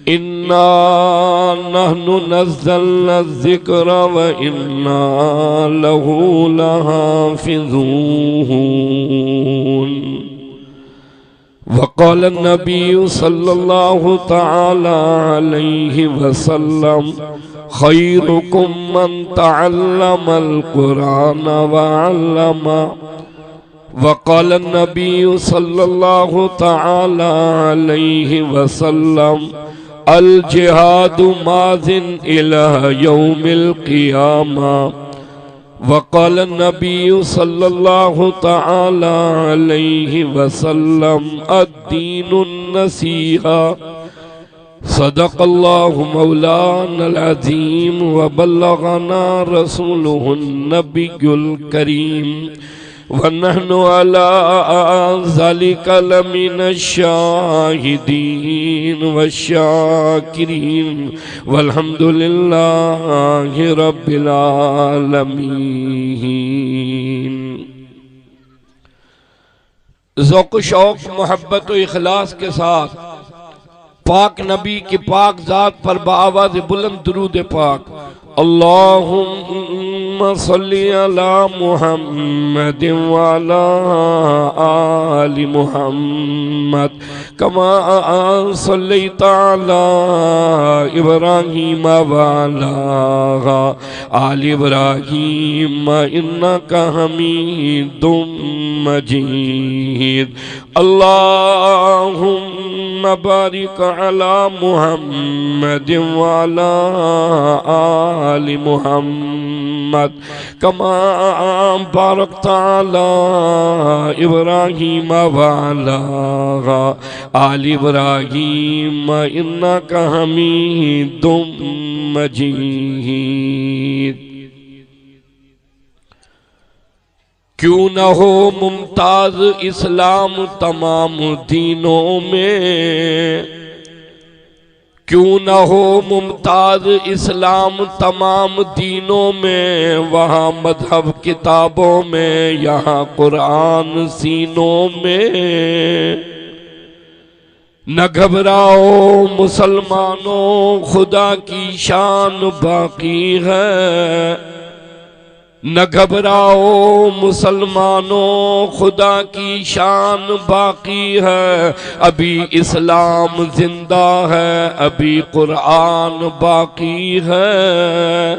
انا نحن نزلنا الذکر وانا له لحافظون۔ وقال النبی صلی اللہ تعالی علیہ وسلم خیرکم من تعلم القرآن وعلمہ۔ وقال النبی صلی اللہ تعالی علیہ وسلم الجہاد ماض الى یوم القیامہ۔ وقال النبی صلی اللہ تعالی علیہ وسلم الدین النصیحہ۔ صدق اللہ مولانا العظیم وبلغنا رسولہ النبی الکریم ونحن على ذلك لمن الشاہدین والشاکرین والحمد للہ رب العالمین۔ ذوق و شوق، محبت و اخلاص کے ساتھ پاک نبی کی پاک ذات پر بآواز بلند درود پاک۔ اللہم صلی علی محمد وعلی آل محمد کما صلیت علی ابراہیم وعلی آل ابراہیم انکا حمید مجید۔ اللہم بارک علی محمد وعلی آل محمد کما بارکت علی ابراہیم وعلی آل ابراہیم انکا حمید مجید۔ کیوں نہ ہو ممتاز اسلام تمام دینوں میں، کیوں نہ ہو ممتاز اسلام تمام دینوں میں، وہاں مذہب کتابوں میں، یہاں قرآن سینوں میں۔ نہ گھبراؤ مسلمانوں، خدا کی شان باقی ہے۔ نہ گھبراؤ مسلمانوں، خدا کی شان باقی ہے۔ ابھی اسلام زندہ ہے، ابھی قرآن باقی ہے۔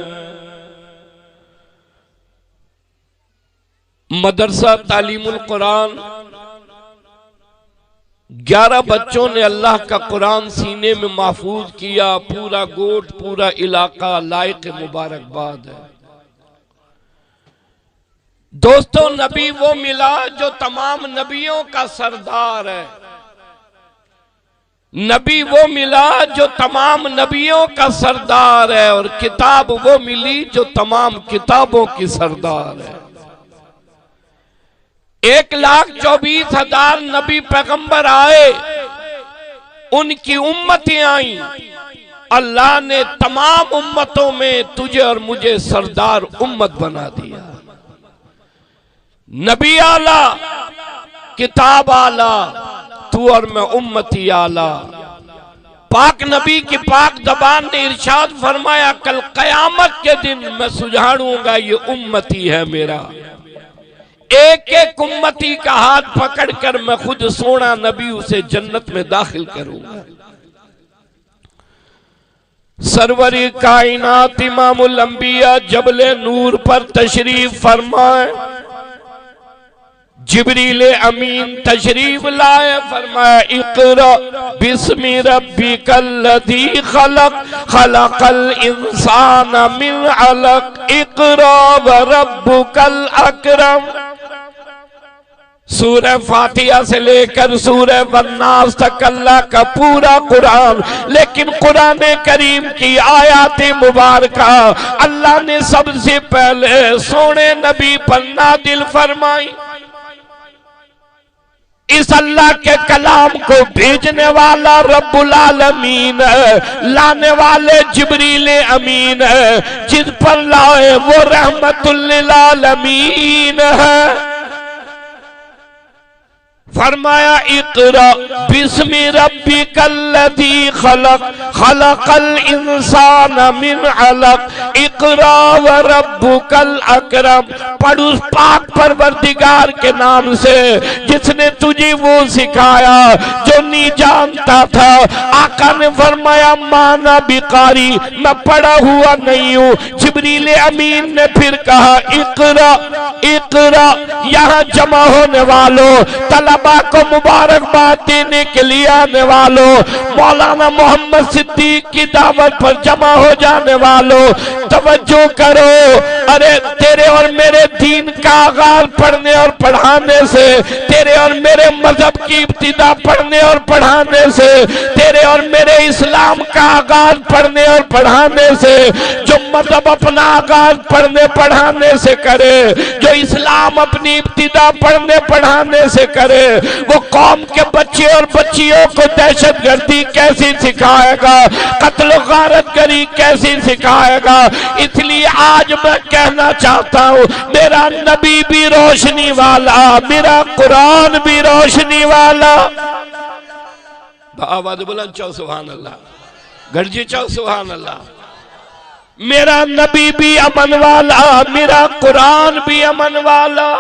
مدرسہ تعلیم القرآن 11 بچوں نے اللہ کا قرآن سینے میں محفوظ کیا۔ پورا گوٹھ، پورا علاقہ لائق مبارکباد ہے۔ دوستو، نبی وہ ملا جو تمام نبیوں کا سردار ہے۔ نبی وہ ملا جو تمام نبیوں کا سردار ہے، اور کتاب وہ ملی جو تمام کتابوں کی سردار ہے۔ 1,24,000 نبی پیغمبر آئے، ان کی امتیں آئیں۔ اللہ نے تمام امتوں میں تجھے اور مجھے سردار امت بنا دیا۔ نبی اعلیٰ، کتاب اعلیٰ، تو اور میں امتی اعلیٰ۔ پاک نبی کی پاک زبان نے ارشاد فرمایا، کل قیامت کے دن میں سجھاڑوں گا یہ امتی ہے میرا۔ ایک ایک امتی کا ہاتھ پکڑ کر میں خود سونا نبی اسے جنت میں داخل کروں گا۔ سرور کائنات امام الانبیاء جبل نور پر تشریف فرمائے، جبریل امین تشریف لائے، فرمایا اقرأ بسم ربک الذی خلق، خلق الانسان من علق، اقرأ وربک الاکرم۔ سورہ فاتحہ سے لے کر سورہ والناس تک اللہ کا پورا قرآن، لیکن قرآن کریم کی آیات مبارکہ اللہ نے سب سے پہلے سونے نبی پر نازل فرمائی۔ اس اللہ کے کلام کو بھیجنے والا رب العالمین ہے، لانے والے جبریل امین ہے، جس پر لائے وہ رحمت للعالمین ہے۔ فرمایا اقرا بسم ربک الذی خلق خلق الانسان من علق اقرا وربک الاکرم، پڑھ اس پاک پروردگار کے نام سے جس نے تجھے وہ سکھایا جو نہیں جانتا تھا۔ آقا نے فرمایا مانا بقاری، میں پڑھا ہوا نہیں ہوں۔ جبریل امین نے پھر کہا اقرا اقرا۔ یہاں جمع ہونے والوں، طلباء کو مبارکباد دینے کے لیے آنے والوں، مولانا محمد صدیق کی دعوت پر جمع ہو جانے والوں، توجہ کرو۔ ارے تیرے اور میرے دین کا آغاز پڑھنے اور پڑھانے سے، تیرے اور میرے مذہب کی ابتدا پڑھنے اور پڑھانے سے، تیرے اور میرے اسلام کا آغاز پڑھنے اور پڑھانے سے، جو مذہب اپنا آغاز پڑھنے پڑھانے سے کرے، جو اسلام اپنی ابتدا پڑھنے پڑھانے سے کرے، وہ قوم کے بچے اور بچیوں کو دہشت گردی کیسی سکھائے گا، قتل و غارت گری کیسی سکھائے گا۔ اس لیے آج میں کہنا چاہتا ہوں، میرا نبی بھی روشنی والا، میرا قرآن بھی روشنی والا۔ آواز بلند چاہو سبحان اللہ، گرجی چاہو سبحان اللہ۔ میرا نبی بھی امن والا، میرا قرآن بھی امن والا۔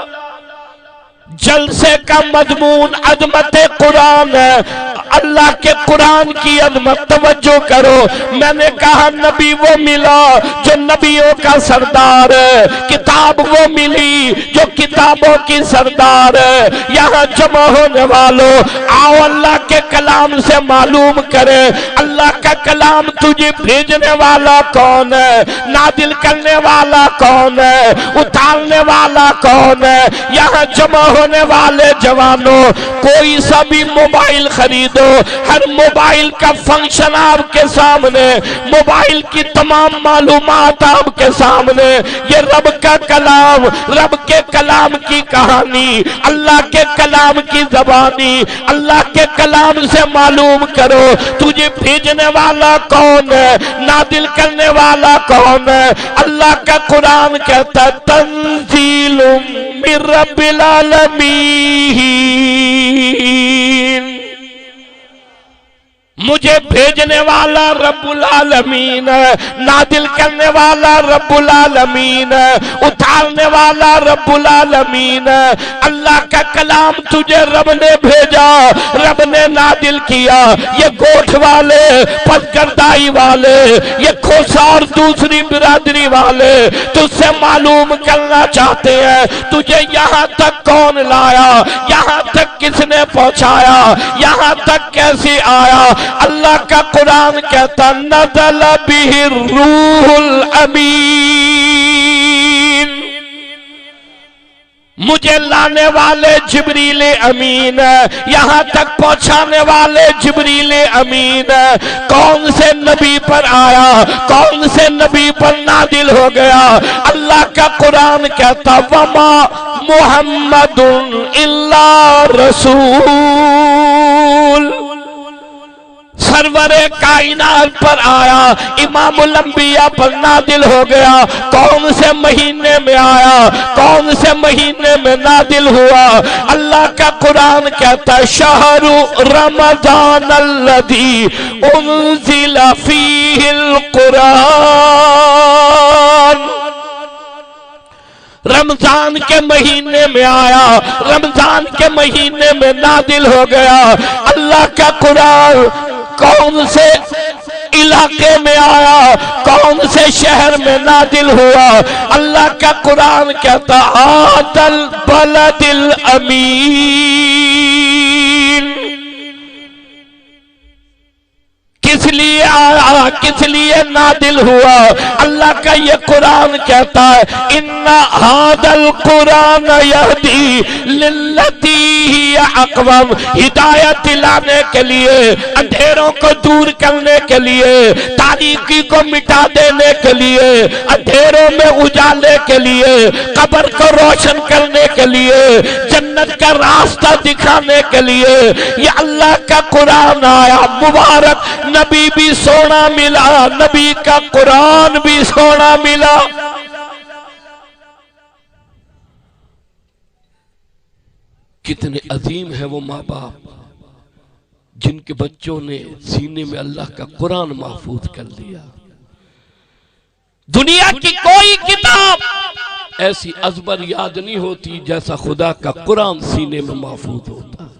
جلسے کا مضمون عظمت قرآن ہے، اللہ کے قرآن کی عظمت۔ توجہ کرو، میں نے کہا نبی وہ ملا جو نبیوں کا سردار ہے، کتاب وہ ملی جو کتابوں کی سردار ہے۔ یہاں جمع ہونے والوں، آؤ اللہ کے کلام سے معلوم کرے اللہ کا کلام تجھے بھیجنے والا کون ہے، نازل کرنے والا کون ہے، اتارنے والا کون ہے۔ یہاں جمع ہونے والے جوانوں، کوئی سا بھی موبائل خریدو، ہر موبائل کا فنکشن آپ کے سامنے، موبائل کی تمام معلومات آپ کے سامنے۔ یہ رب کا کلام، رب کے کلام کی کہانی، اللہ کے کلام کی زبانی، اللہ کے کلام سے معلوم کرو تجھے بھیجنے والا کون ہے، نازل کرنے والا کون ہے۔ اللہ کا قرآن کہتا ہے تنزیل من رب العالمین، مجھے بھیجنے والا رب العالمین ہے، نازل کرنے والا رب العالمین ہے، اتارنے والا رب العالمین ہے۔ اللہ کا کلام تجھے رب نے بھیجا، رب نے نازل کیا۔ یہ گوٹھ والے، پسگردائی والے، یہ کھوسا اور دوسری برادری والے تجھ سے معلوم کرنا چاہتے ہیں تجھے یہاں تک کون لایا، یہاں تک کس نے پہنچایا، یہاں تک کیسے آیا۔ اللہ کا قرآن کہتا نزل بہ الروح الامین، مجھے لانے والے جبریل امین ہے، یہاں تک پہنچانے والے جبریل امین ہے۔ کون سے نبی پر آیا، کون سے نبی پر نازل ہو گیا۔ اللہ کا قرآن کہتا وما محمد الا رسول، سرور کائنات پر آیا، امام الانبیاء پر نازل ہو گیا۔ کون سے مہینے میں آیا، کون سے مہینے میں نازل ہوا۔ اللہ کا قرآن کہتا ہے شہر رمضان الذی انزل فیہ القرآن، رمضان کے مہینے میں آیا، رمضان کے مہینے میں نازل ہو گیا۔ اللہ کا قرآن کون سے علاقے میں آیا، کون سے شہر میں نازل ہوا۔ اللہ کا قرآن کہتا ھذا البلد الامین، کس لیے آیا، کس لیے نازل ہوا۔ اللہ کا یہ قرآن کہتا ہے ان ھذا القرآن یہدی للتی ہی اقوم، ہدایت دلانے کے لیے، اندھیروں کو دور کرنے کے لیے، تاریکی کو مٹا دینے کے لیے، اندھیروں میں اجالے کے لیے، قبر کو روشن کرنے کے لیے، جنت کا راستہ دکھانے کے لیے یہ اللہ کا قرآن آیا۔ مبارک نبی بھی سونا ملا، نبی کا قرآن بھی سونا ملا۔ کتنے عظیم ہیں وہ ماں باپ جن کے بچوں نے سینے میں اللہ کا قرآن محفوظ کر لیا۔ دنیا کی کوئی کتاب ایسی ازبر یاد نہیں ہوتی جیسا خدا کا قرآن سینے میں محفوظ ہوتا ہے۔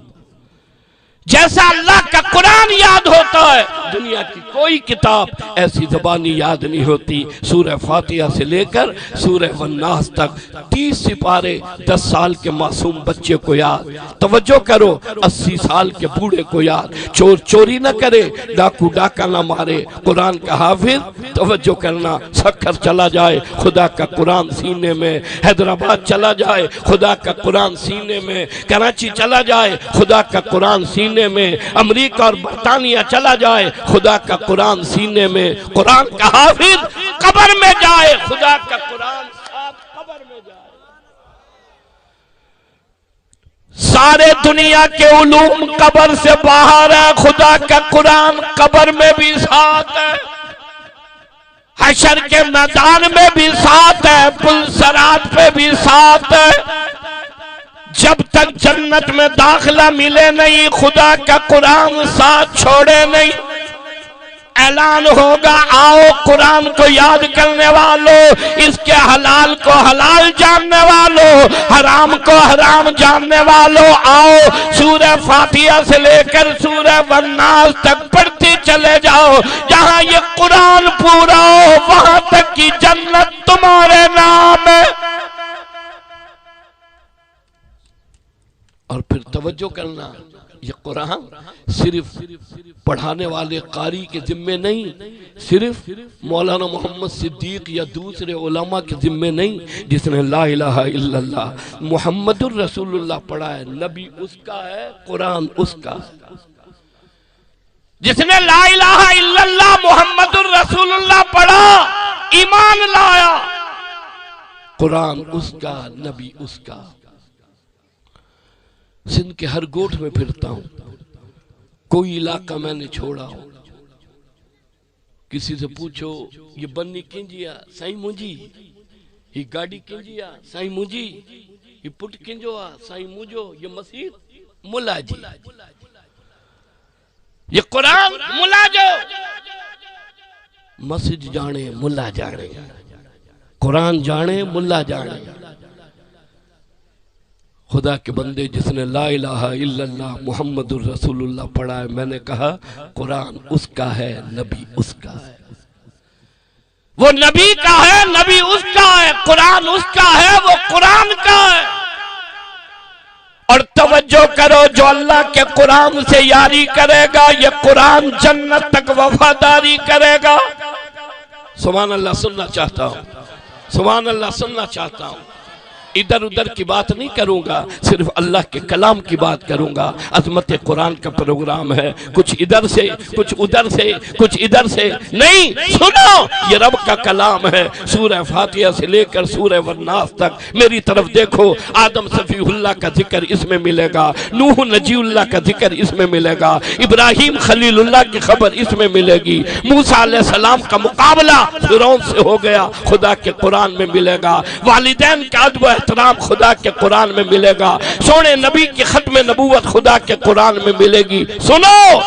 جیسا اللہ کا قرآن یاد ہوتا ہے دنیا کی کوئی کتاب ایسی زبانی یاد نہیں ہوتی۔ سورہ فاتحہ سے لے کر سورہ والناس تک 30 سپارے 10 سال کے معصوم بچے کو یاد، توجہ کرو 80 سال کے بوڑھے کو یاد، چور چوری نہ کرے، ڈاکو ڈاکہ نہ مارے، قرآن کا حافظ، توجہ کرنا، سکھر چلا جائے خدا کا قرآن سینے میں، حیدرآباد چلا جائے خدا کا قرآن سینے میں، کراچی چلا جائے خدا کا قرآن سینے میں، امریکہ اور برطانیہ چلا جائے خدا کا قرآن سینے میں، قرآن کا حافظ قبر میں جائے خدا کا قرآن ساتھ قبر میں جائے۔ سارے دنیا کے علوم قبر سے باہر ہے، خدا کا قرآن قبر میں بھی ساتھ ہے، حشر کے میدان میں بھی ساتھ ہے، پل صراط پہ بھی ساتھ ہے۔ جب تک جنت میں داخلہ ملے نہیں خدا کا قرآن ساتھ چھوڑے نہیں۔ اعلان ہوگا آؤ قرآن کو یاد کرنے والوں، اس کے حلال کو حلال جاننے والوں، حرام کو حرام جاننے والوں، آؤ سورہ فاتحہ سے لے کر سورہ والناس تک پڑھتے چلے جاؤ، جہاں یہ قرآن پورا ہو وہاں تک کی جنت تمہارے نام ہے۔ اور پھر توجہ کرنا، یہ قرآن صرف پڑھانے والے قاری کے ذمے نہیں، صرف مولانا محمد صدیق یا دوسرے علماء کے ذمے نہیں۔ جس نے لا الہ الا اللہ محمد الرسول اللہ پڑھا ہے، نبی اس کا ہے، قرآن اس کا ہے۔ جس نے لا الہ الا اللہ محمد الرسول اللہ پڑھا، ایمان لایا، قرآن اس کا، نبی اس کا۔ سندھ کے ہر گوٹھ میں پھرتا ہوں، کوئی علاقہ میں نے چھوڑا ہو، کسی سے پوچھو یہ بنی کنجیا سائیں مجھے، یہ گاڑی کنجیا سائیں مجھے، یہ پٹ کنجو سائیں مجھو، یہ مسیح ملا جی، یہ قرآن ملا جو، مسجد جانے ملا جانے، قرآن جانے ملا جانے۔ خدا کے بندے جس نے لا الہ الا اللہ محمد الرسول اللہ پڑھا ہے، میں نے کہا قرآن اس کا ہے، نبی اس کا ہے۔ وہ نبی کا ہے، نبی اس کا ہے، قرآن اس کا ہے، وہ قرآن کا ہے۔ اور توجہ کرو، جو اللہ کے قرآن سے یاری کرے گا یہ قرآن جنت تک وفاداری کرے گا۔ سبحان اللہ سننا چاہتا ہوں، سبحان اللہ سننا چاہتا ہوں۔ ادھر ادھر کی بات نہیں کروں گا، صرف اللہ کے کلام کی بات کروں گا۔ عظمت قرآن کا پروگرام ہے، کچھ ادھر سے کچھ ادھر سے کچھ ادھر سے نہیں، سنو یہ رب کا کلام ہے۔ سورہ فاتحہ سے لے کر سورہ والناس تک میری طرف دیکھو، آدم صفی اللہ کا ذکر اس میں ملے گا، نوح نجی اللہ کا ذکر اس میں ملے گا، ابراہیم خلیل اللہ کی خبر اس میں ملے گی، موسیٰ علیہ السلام کا مقابلہ فرعون سے ہو گیا خدا کے قرآن میں ملے گا، والدین کا ادب احترام خدا کے قرآن میں ملے گا، سونے نبی کی ختم نبوت خدا کے قرآن میں ملے گی۔ سنو،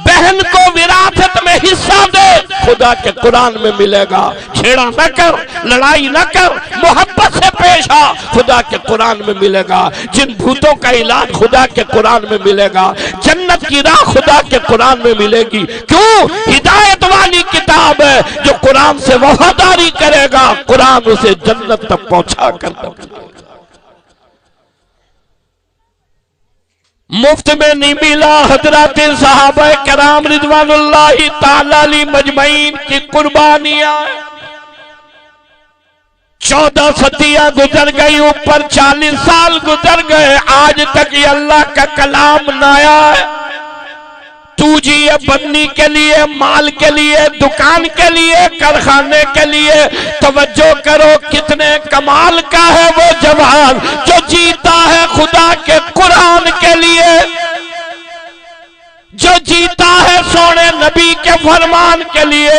بہن کو وراثت میں حصہ دے خدا کے قرآن میں ملے گا، چھیڑا نہ کر، لڑائی نہ کر، محبت سے پیش آ خدا کے قرآن میں ملے گا، جن بھوتوں کا علاج خدا کے قرآن میں ملے گا، جنت کی راہ خدا کے قرآن میں ملے گی۔ کیوں؟ ہدایت والی کتاب ہے، جو قرآن سے وفاداری کرے گا قرآن اسے جنت تک پہنچا کر دے گا۔ مفت میں نہیں ملا، حضرات صحابہ کرام رضوان اللہ تعالی علیہ مجمعین کی قربانیاں، 14 صدیاں گزر گئی، اوپر 40 سال گزر گئے، آج تک یہ اللہ کا کلام نہ آیا ہے۔ تو جی یہ بنی کے لیے، مال کے لیے، دکان کے لیے، کارخانے کے لیے، توجہ کرو کتنے کمال کا ہے وہ جوان جو جیتا ہے خدا کے قرآن کے لیے، جو جیتا ہے سونے نبی کے فرمان کے لیے،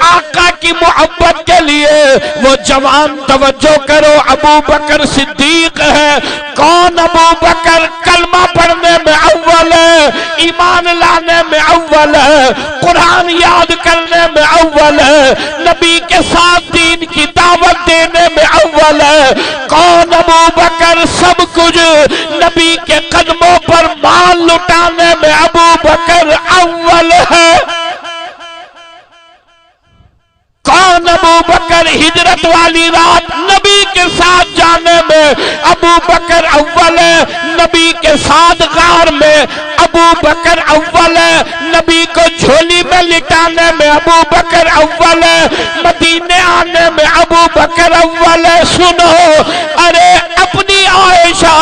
آقا کی محبت کے لیے وہ جوان توجہ کرو ابو بکر صدیق ہے۔ کون ابو بکر؟ کلمہ پڑھنے میں اول ہے، ایمان لانے میں اول ہے، قرآن یاد کرنے میں اول ہے، نبی کے ساتھ دین کی دعوت دینے میں اول ہے۔ کون ابو بکر؟ سب کچھ نبی کے قدموں پر مال لٹانے میں ابو بکر اول ہے۔ کون ابو بکر؟ ہجرت والی رات نبی کے ساتھ جانے میں ابو بکر اول ہے، نبی کے ساتھ غار میں ابو بکر اول ہے، نبی کو جھولی میں لٹانے میں ابو بکر اول ہے، مدینے آنے میں ابو بکر اول ہے۔ سنو، ارے اپنی عائشہ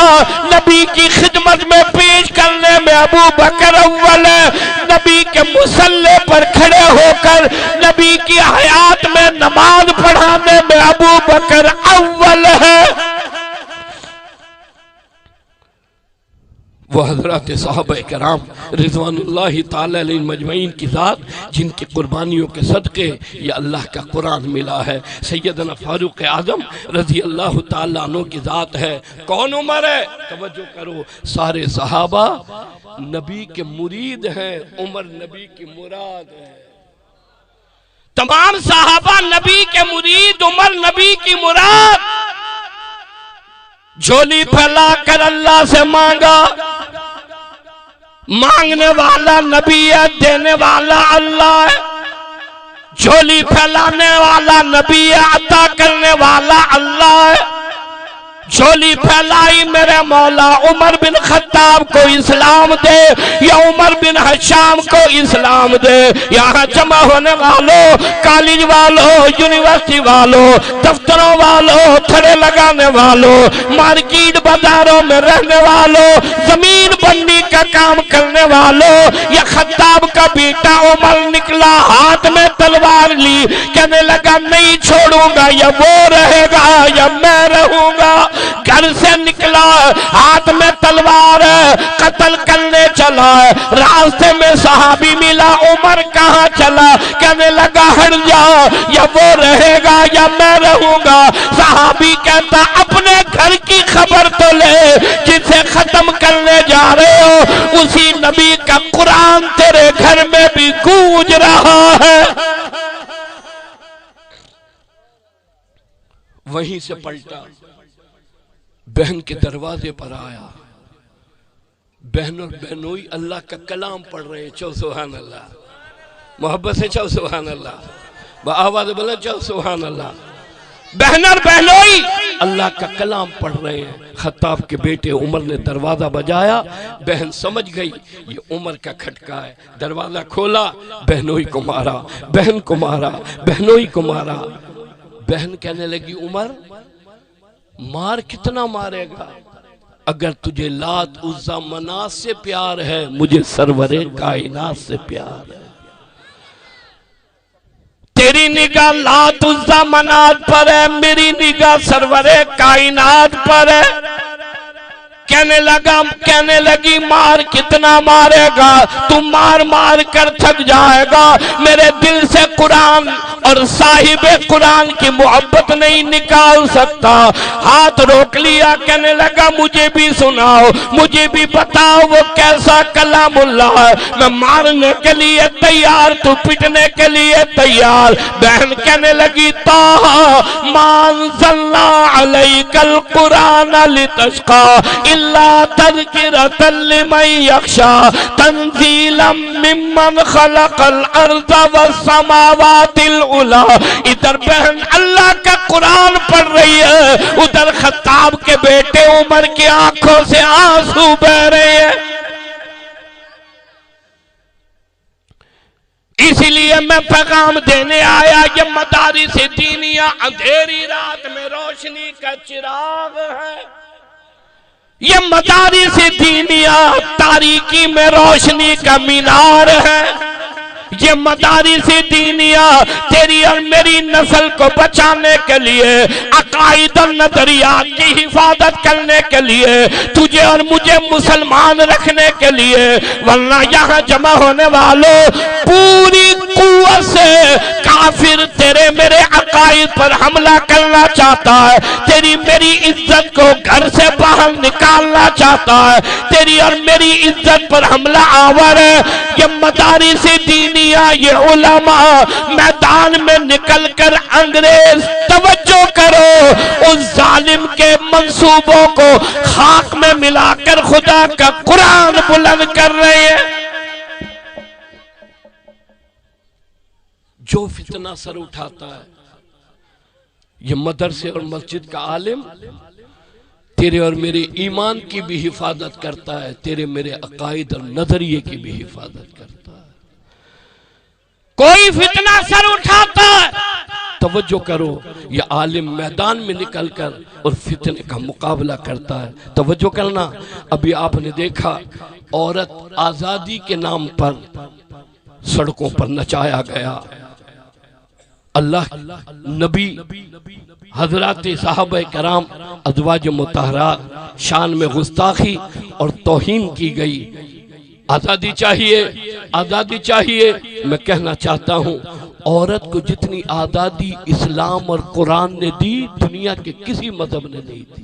نبی کی خدمت میں پیش کرنے میں ابو بکر اول ہے، نبی کے مصلی پر کھڑے ہو کر نبی کی حیات میں نماز پڑھانے میں ابو بکر اول ہے۔ وہ حضرات صحابہ کرام رضوان اللہ تعالی علیہ مجمعین کی ذات جن کی قربانیوں کے صدقے یہ اللہ کا قرآن ملا ہے۔ سیدنا فاروق اعظم رضی اللہ تعالیٰ عنہ کی ذات ہے۔ کون عمر ہے؟ توجہ کرو، سارے صحابہ نبی کے مرید ہیں، عمر نبی کی مراد ہے۔ تمام صحابہ نبی کے مرید، عمر نبی کی مراد۔ جھولی پھیلا کر اللہ سے مانگا، مانگنے والا نبی ہے، دینے والا اللہ ہے۔ جھولی پھیلانے والا نبی ہے، عطا کرنے والا اللہ ہے۔ جھولی پھیلائی میرے مولا، عمر بن خطاب کو اسلام دے یا عمر بن حشام کو اسلام دے۔ یہاں جمع ہونے والوں، کالج والوں، یونیورسٹی والوں، دفتروں والوں، تھڑے لگانے والوں، مارکیٹ بازاروں میں رہنے والوں، زمین بننے کا کام کرنے والوں، یہ خطاب کا بیٹا عمر نکلا، ہاتھ میں تلوار لی، کہنے لگا نہیں چھوڑوں گا، یا وہ رہے گا یا میں رہوں گا۔ گھر سے نکلا، ہاتھ میں تلوار ہے، قتل کرنے چلا ہے۔ راستے میں صحابی ملا، عمر کہاں چلا؟ کہنے لگا ہٹ جا، یا وہ رہے گا یا میں رہوں گا۔ صحابی کہتا اپنے گھر کی خبر تو لے، جسے ختم کرنے جا رہے ہو اسی نبی کا قرآن تیرے گھر میں بھی گونج رہا ہے۔ وہیں سے پلٹا، بہن کے دروازے پر آیا، بہن اور بہنوئی اللہ کا کلام پڑھ رہے ہیں۔ چو سبحان اللہ، محبت سے چو سبحان اللہ، بآواز بلند چو سبحان اللہ۔ بہن اور بہنوئی اللہ کا کلام پڑھ رہے ہیں۔ خطاب کے بیٹے عمر نے دروازہ بجایا، بہن سمجھ گئی یہ عمر کا کھٹکا ہے، دروازہ کھولا، بہنوئی کو مارا، بہن کو مارا، بہنوئی کو مارا۔ بہن کہنے لگی عمر مار کتنا مارے گا؟ اگر تجھے لات عزا منات سے پیار ہے، مجھے سرور کائنات سے پیار ہے۔ تیری نگاہ لات عزا منات پر ہے، میری نگاہ سرور کائنات پر ہے۔ کہنے لگی مار کتنا مارے گا؟ تو مار مار کر تھک جائے گا، میرے دل سے قرآن اور صاحب قرآن کی محبت نہیں نکال سکتا۔ ہاتھ روک لیا، کہنے لگا مجھے بھی سناؤ، مجھے بھی بتاؤ وہ کیسا کلام اللہ ہے۔ میں مارنے کے لیے تیار، تو پٹنے کے لیے تیار۔ بہن کہنے لگی طٰہٰ مَا أَنزَلْنَا عَلَيْكَ الْقُرْآنَ لِتَشْقَىٰ إِلَّا تَذْكِرَةً لِمَن يَخْشَىٰ تَنزِيلًا مِّمَّنْ خَلَقَ الْأَرْضَ وَالسَّمَاوَاتِ الْعُلَىٰ۔ ادھر بہن اللہ کا قرآن پڑھ رہی ہے، ادھر خطاب کے بیٹے عمر کی آنکھوں سے آنسو بہ رہے ہیں۔ اسی لیے میں پیغام دینے آیا، یہ مدارس دینیہ اندھیری رات میں روشنی کا چراغ ہے، یہ مدارس دینیہ تاریکی میں روشنی کا مینار ہے، یہ مدارس دینیہ تیری اور میری نسل کو بچانے کے لیے، عقائد اور نظریات کی حفاظت کرنے کے لیے، تجھے اور مجھے مسلمان رکھنے کے لیے، ورنہ یہاں جمع ہونے والوں پوری قوت سے کافر تیرے میرے عقائد پر حملہ کرنا چاہتا ہے، تیری میری عزت کو گھر سے باہر نکالنا چاہتا ہے، تیری اور میری عزت پر حملہ آور ہے۔ یہ مدارس دینیہ، یہ علماء میدان میں نکل کر انگریز توجہ کرو اس ظالم کے منصوبوں کو خاک میں ملا کر خدا کا قرآن بلند کر رہے ہیں۔ جو فتنہ سر اٹھاتا ہے یہ مدرسے اور مسجد کا عالم تیرے اور میرے ایمان کی بھی حفاظت کرتا ہے، تیرے میرے عقائد اور نظریے کی بھی حفاظت کرتا ہے۔ کوئی فتنہ سر اٹھاتا ہے، توجہ کرو، یہ عالم میدان میں نکل کر اور فتنے کا مقابلہ کرتا ہے۔ توجہ کرنا، ابھی آپ نے دیکھا عورت آزادی کے نام پر سڑکوں پر نچایا گیا، اللہ نبی حضرات صحابہ کرام ازواج مطہرات شان میں گستاخی اور توہین کی گئی۔ آزادی چاہیے، آزادی چاہیے۔ میں کہنا چاہتا ہوں عورت کو جتنی آزادی اسلام اور قرآن نے دی دنیا کے کسی مذہب نے نہیں دی۔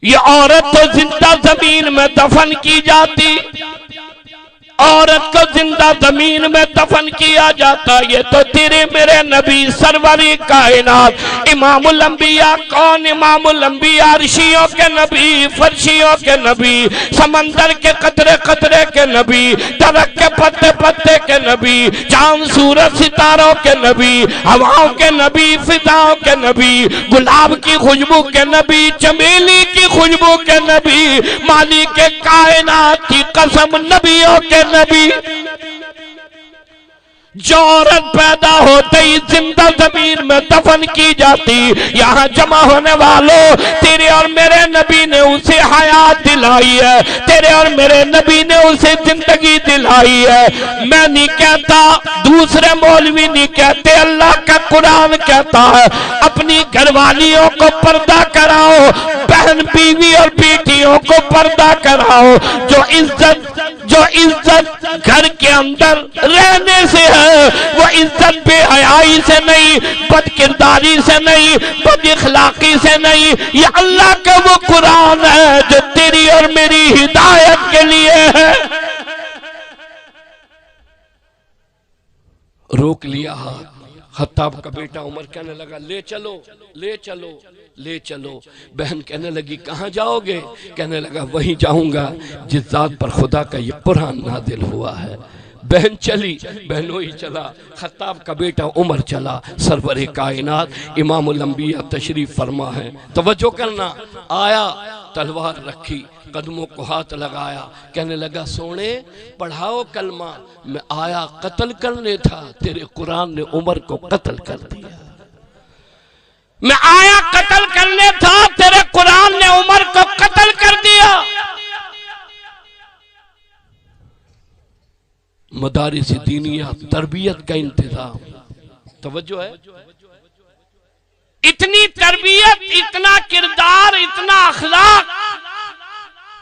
یہ عورت تو زندہ زمین میں دفن کی جاتی، عورت کو زندہ زمین میں دفن کیا جاتا۔ یہ تو تیرے میرے نبی سروری کائنات امام الانبیاء، کون امام الانبیاء؟ عرشیوں کے نبی، فرشیوں کے نبی، سمندر کے قطرے قطرے کے نبی، درخت کے پتے پتے کے نبی، چاند سورج ستاروں کے نبی، ہواؤں کے نبی، فضاؤں کے نبی، گلاب کی خوشبو کے نبی، چمیلی کی خوشبو کے نبی، مالک کائنات کی قسم نبیوں کے نبی۔ جو عورت پیدا ہوتے ہی زندہ زمین میں دفن کی جاتی، یہاں جمع ہونے والوں تیرے اور میرے نبی نے اسے حیات دلائی ہے، تیرے اور میرے نبی نے اسے زندگی دلائی ہے۔ میں نہیں کہتا، دوسرے مولوی نہیں کہتے، اللہ کا قرآن کہتا ہے اپنی گھر والیوں کو پردہ کراؤ، بہن بیوی اور بیٹیوں کو پردہ کراؤ۔ جو عزت گھر کے اندر رہنے سے ہے، وہ عزت بے حیائی سے نہیں، بد کرداری سے نہیں، بد اخلاقی سے نہیں۔ یہ اللہ کا وہ قرآن ہے جو تیری اور میری ہدایت کے لیے ہے۔ روک لیا ہاتھ۔ خطاب کا بیٹا عمر کہنے لگا لے چلو لے چلو لے چلو۔ بہن کہنے لگی کہاں جاؤ گے؟ کہنے لگا وہیں جاؤں گا جس ذات پر خدا کا یہ قرآن نازل ہوا ہے۔ بہن چلی، بہنوں ہی چلا، خطاب کا بیٹا عمر چلا۔ سرور کائنات امام الانبیاء تشریف فرما ہے۔ توجہ کرنا، آیا تلوار رکھی، قدموں کو ہاتھ لگایا، کہنے لگا سونے پڑھاؤ کلمہ، میں آیا قتل کرنے تھا، تیرے قرآن نے عمر کو قتل کر دیا۔ میں آیا قتل کرنے تھا، تیرے قرآن نے عمر کو قتل کر دیا۔ مدارس دینیہ، تربیت کا انتظام، توجہ ہے، اتنی تربیت، اتنا کردار، اتنا اخلاق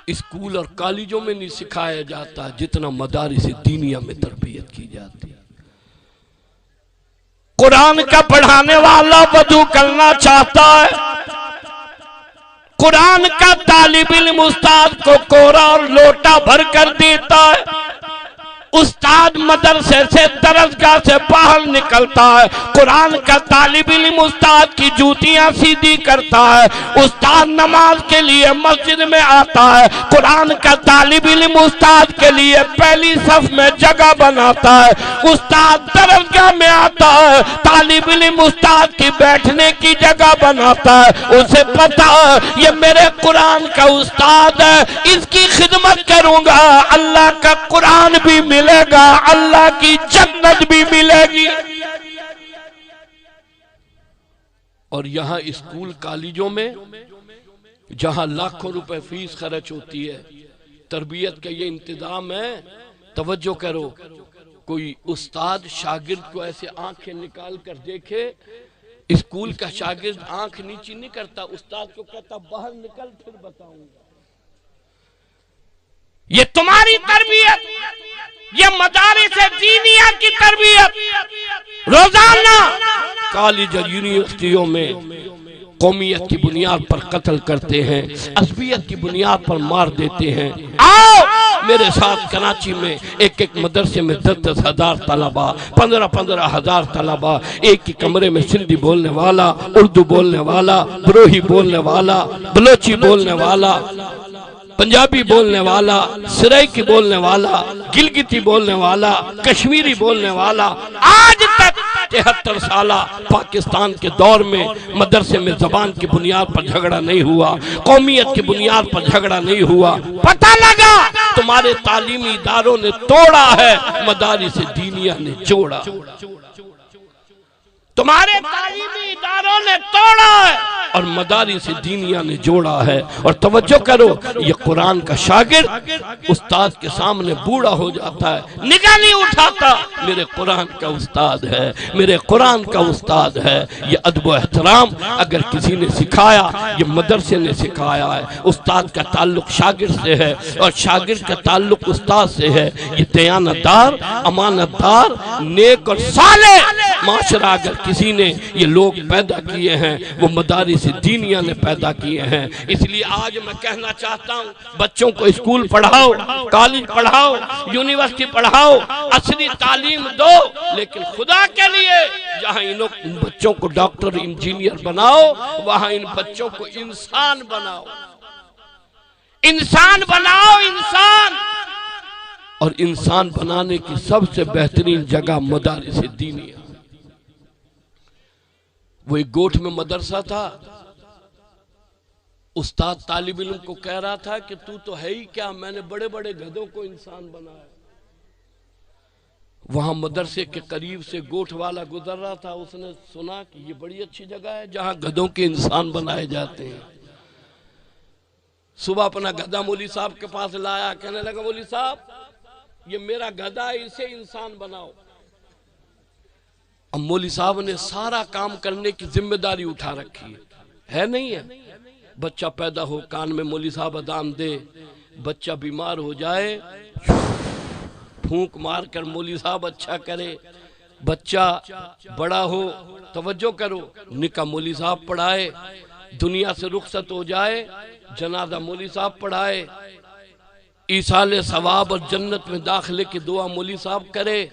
اسکول اور کالجوں میں نہیں سکھایا جاتا جتنا مدارس دینیہ میں تربیت کی جاتی۔ قرآن کا پڑھانے والا وضو کرنا چاہتا ہے، قرآن کا طالب علم استاد کو کورا اور لوٹا بھر کر دیتا ہے، استاد مدرسے سے درسگاہ سے باہر نکلتا ہے، قرآن کا طالب علم استاد کی جوتیاں سیدھی کرتا ہے، استاد نماز کے لیے مسجد میں آتا ہے، قرآن کا طالب علم استاد کے لیے پہلی صف میں جگہ بناتا ہے، استاد درسگاہ میں آتا ہے، طالب علم استاد کی بیٹھنے کی جگہ بناتا ہے، اسے پتا ہے یہ میرے قرآن کا استاد ہے، اس کی خدمت کروں گا، اللہ کا قرآن بھی ملے گا، اللہ کی جنت بھی ملے گی۔ اور یہاں اسکول کالجوں میں جہاں لاکھوں روپے فیس خرچ ہوتی ہے، تربیت کا یہ انتظام ہے، توجہ کرو، کوئی استاد شاگرد کو ایسے آنکھیں نکال کر دیکھے، اسکول کا شاگرد آنکھ نیچی نہیں کرتا، استاد کو کہتا باہر نکل پھر بتاؤں گا۔ یہ تمہاری تربیت، یہ مدارس دینیہ کی تربیت۔ روزانہ کالج اور یونیورسٹیوں میں قومیت کی بنیاد پر قتل کرتے ہیں، عصبیت کی بنیاد پر مار دیتے ہیں۔ آؤ میرے ساتھ کراچی میں ایک مدرسے میں 10,000 طلبہ، 15,000 طلبہ، ایک ہی کمرے میں سندھی بولنے والا، اردو بولنے والا، بروہی بولنے والا، بلوچی بولنے والا، پنجابی بولنے والا، سرائکی بولنے والا، گلگتی بولنے والا، کشمیری بولنے والا، آج تک 73 سالہ پاکستان کے دور میں مدرسے میں زبان کی بنیاد پر جھگڑا نہیں ہوا، قومیت کی بنیاد پر جھگڑا نہیں ہوا۔ پتہ لگا تمہارے تعلیمی اداروں نے توڑا ہے، مدارس دینیہ نے جوڑا۔ تمہارے تعلیمی اداروں نے توڑا ہے اور مدارس دینیہ نے جوڑا ہے۔ اور توجہ کرو، یہ قرآن کا شاگرد استاد کے سامنے بوڑھا ہو جاتا ہے، نگاہ نہیں اٹھاتا، میرے قرآن کا استاد ہے، میرے قرآن کا استاد ہے۔ یہ ادب و احترام اگر کسی نے سکھایا، یہ مدرسے نے سکھایا ہے۔ استاد کا تعلق شاگرد سے ہے اور شاگرد کا تعلق استاد سے ہے۔ یہ دیانتدار، امانتدار، نیک اور صالح معاشرہ اگر کسی نے یہ لوگ پیدا کیے ہیں، وہ مدارس دینیہ نے پیدا کیے ہیں۔ اس لیے آج میں کہنا چاہتا ہوں، بچوں کو اسکول پڑھاؤ، کالج پڑھاؤ، یونیورسٹی پڑھاؤ، اصلی تعلیم دو، لیکن خدا کے لیے جہاں ان بچوں کو ڈاکٹر انجینئر بناؤ، وہاں ان بچوں کو انسان بناؤ، انسان بناؤ، انسان۔ اور انسان بنانے کی سب سے بہترین جگہ مدارس دینیہ۔ وہ ایک گوٹھ میں مدرسہ تھا، استاد طالب علم کو کہہ رہا تھا کہ تو ہے ہی کیا، میں نے بڑے بڑے گدھوں کو انسان بنایا۔ وہاں مدرسے کے قریب سے گوٹھ والا گزر رہا تھا، اس نے سنا کہ یہ بڑی اچھی جگہ ہے جہاں گدھوں کے انسان بنائے جاتے ہیں۔ صبح اپنا گدھا مولوی صاحب کے پاس لایا، کہنے لگا مولوی صاحب یہ میرا گدھا ہے، اسے انسان بناؤ۔ اب مولوی صاحب نے سارا کام کرنے کی ذمہ داری اٹھا رکھی ہے، نہیں ہے؟ بچہ پیدا ہو، کان میں مولوی صاحب اذان دے، بچہ بیمار ہو جائے، پھونک مار کر مولوی صاحب اچھا کرے، بچہ بڑا ہو، توجہ کرو، نکاح مولوی صاحب پڑھائے، دنیا سے رخصت ہو جائے، جنازہ مولوی صاحب پڑھائے، ایصال ثواب اور جنت میں داخلے کی دعا مولوی صاحب کرے۔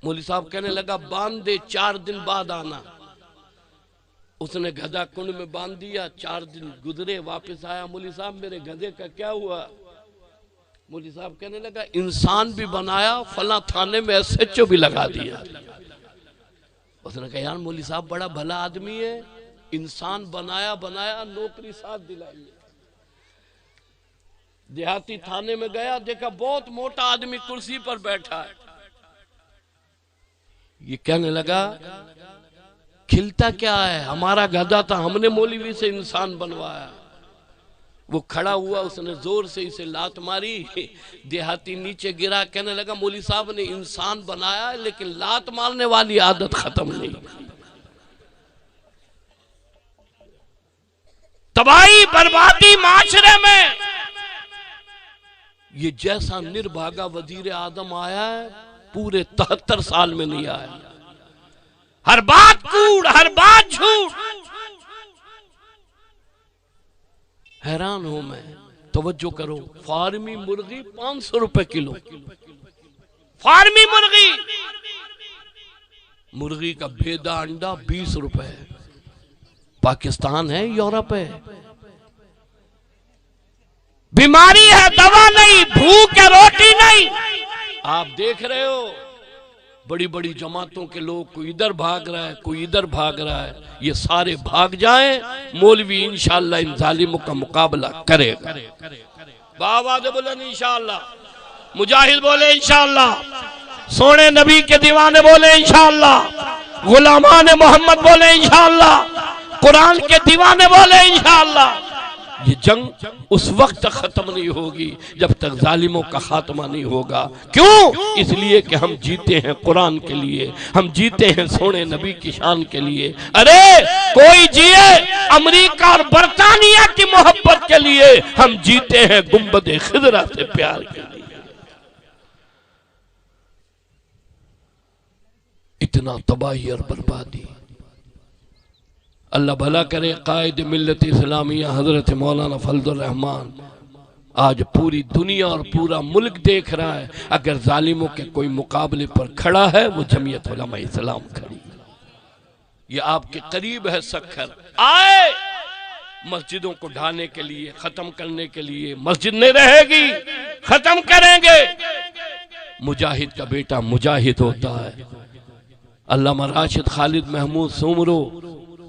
مولوی صاحب کہنے لگا باندھ دے، 4 دن بعد آنا۔ اس نے گدھا کنڈ میں باندھ دیا، 4 دن گزرے، واپس آیا، مولوی صاحب میرے گدھے کا کیا ہوا؟ مولوی صاحب کہنے لگا انسان بھی بنایا، فلاں تھانے میں SHO بھی لگا دیا۔ اس نے کہا یار مولوی صاحب بڑا بھلا آدمی ہے، انسان بنایا نوکری ساتھ دلائی۔ دیہاتی تھانے میں گیا، دیکھا بہت موٹا آدمی کرسی پر بیٹھا ہے۔ یہ کہنے لگا کھلتا کیا ہے، ہمارا گدھا تھا، ہم نے مولوی سے انسان بنوایا۔ وہ کھڑا ہوا، اس نے زور سے اسے لات ماری، دیہاتی نیچے گرا، کہنے لگا مولوی صاحب نے انسان بنایا لیکن لات مارنے والی عادت ختم نہیں۔ تباہی بربادی معاشرے میں یہ جیسا نربھاگا وزیر اعظم آیا ہے پورے 73 سال میں نہیں آیا۔ ہر بات کوڑ، ہر بات جھوٹ۔ حیران ہوں میں، توجہ کرو، فارمی مرغی 500 روپے کلو، فارمی مرغی کا بھیدا انڈا 20 روپے۔ پاکستان ہے یورپ ہے؟ بیماری ہے، دوا نہیں، بھوک ہے، روٹی نہیں۔ آپ دیکھ رہے ہو بڑی بڑی جماعتوں کے لوگ، کوئی ادھر بھاگ رہا ہے، کوئی ادھر بھاگ رہا ہے۔ یہ سارے بھاگ جائیں، مولوی انشاءاللہ ان ظالموں کا مقابلہ کرے گا۔ بابا دے بولے انشاءاللہ، مجاہد بولے انشاءاللہ، سونے نبی کے دیوانے بولے انشاءاللہ، غلامان محمد بولے انشاءاللہ، قرآن کے دیوانے بولے انشاءاللہ۔ یہ جنگ اس وقت تک ختم نہیں ہوگی جب تک ظالموں کا خاتمہ نہیں ہوگا. کیوں؟ اس لیے کہ ہم جیتے ہیں قرآن کے لیے، ہم جیتے ہیں سونے نبی کی شان کے لیے. ارے کوئی جیے امریکہ اور برطانیہ کی محبت کے لیے، ہم جیتے ہیں گنبد خضرا سے پیار کے لیے. اتنا تباہی اور بربادی. اللہ بھلا کرے قائد ملت اسلامیہ حضرت مولانا فضل الرحمان. آج پوری دنیا اور پورا ملک دیکھ رہا ہے، اگر ظالموں کے کوئی مقابلے پر کھڑا ہے وہ جمعیت علماء اسلام کھڑی. یہ آپ کے قریب ہے سکھر. آئے مسجدوں کو ڈھانے کے لیے، ختم کرنے کے لیے. مسجد نہیں رہے گی، ختم کریں گے. مجاہد کا بیٹا مجاہد ہوتا ہے. علامہ راشد خالد محمود سومرو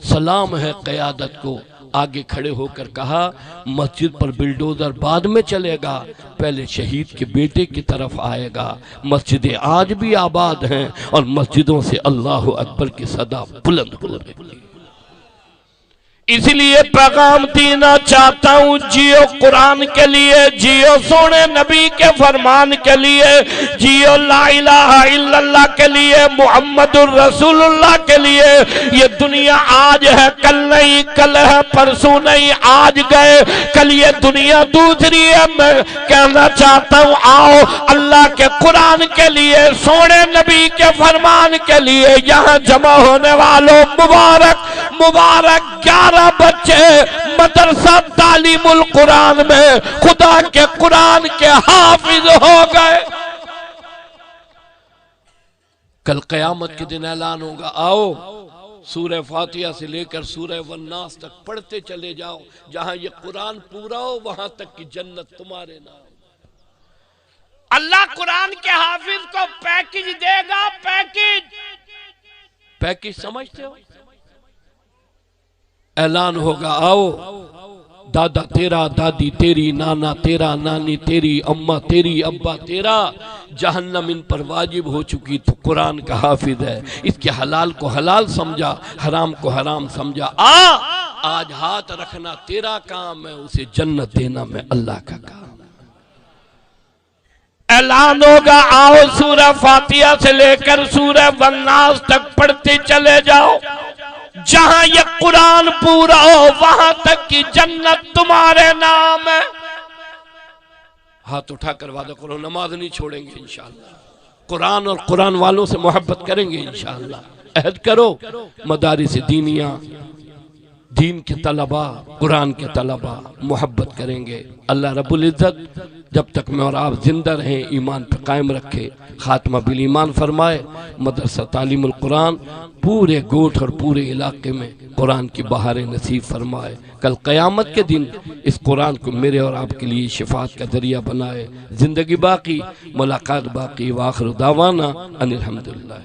سلام ہے قیادت کو، آگے کھڑے ہو کر کہا مسجد پر بلڈوزر بعد میں چلے گا، پہلے شہید کے بیٹے کی طرف آئے گا. مسجدیں آج بھی آباد ہیں اور مسجدوں سے اللہ اکبر کی صدا بلند ہو رہی ہے. اس لیے پیغام دینا چاہتا ہوں، جیو قرآن کے لیے، جیو سونے نبی کے فرمان کے لیے، جیو لا الہ الا اللہ کے لیے، محمد الرسول اللہ کے لیے. یہ دنیا آج ہے، کل نہیں، کل ہے پرسوں نہیں، آج گئے کل یہ دنیا دوسری ہے. میں کہنا چاہتا ہوں آؤ اللہ کے قرآن کے لیے، سونے نبی کے فرمان کے لیے. یہاں جمع ہونے والوں مبارک مبارک 11 بچے مدرسہ تعلیم القرآن میں خدا کے قرآن کے حافظ ہو گئے. کل قیامت کے دن اعلان ہوگا، آؤ سورہ فاتحہ سے لے کر سورہ والناس تک پڑھتے چلے جاؤ. جہاں یہ قرآن پورا ہو وہاں تک کی جنت تمہارے نام. اللہ قرآن کے حافظ کو پیکج دے گا. پیکج سمجھتے ہو؟ اعلان ہوگا، آؤ دادا تیرا، دادی تیری، نانا تیرا، نانی تیری، اماں تیری، ابا تیرا. جہنم ان پر واجب ہو چکی تو قرآن کا حافظ ہے. اس کے حلال کو حلال سمجھا، حرام کو حرام سمجھا. آج ہاتھ رکھنا تیرا کام ہے، اسے جنت دینا میں اللہ کا کام. اعلان ہوگا، آؤ سورہ فاتحہ سے لے کر سورہ والناس تک پڑھتے چلے جاؤ. جہاں یہ قرآن پورا ہو وہاں تک کی جنت تمہارے نام ہے. ہاتھ اٹھا کر وعدہ کرو نماز نہیں چھوڑیں گے انشاءاللہ. قرآن اور قرآن والوں سے محبت کریں گے انشاءاللہ. عہد کرو. مدارس دینیاں، دین کے طلبہ، قرآن کے طلبہ محبت کریں گے. اللہ رب العزت جب تک میں اور آپ زندہ رہیں ایمان پہ قائم رکھے، خاتمہ بالایمان فرمائے. مدرسہ تعلیم القرآن پورے گوٹھ اور پورے علاقے میں قرآن کی بہاریں نصیب فرمائے. کل قیامت کے دن اس قرآن کو میرے اور آپ کے لیے شفاعت کا ذریعہ بنائے. زندگی باقی، ملاقات باقی. وآخر دعوانا ان الحمدللہ.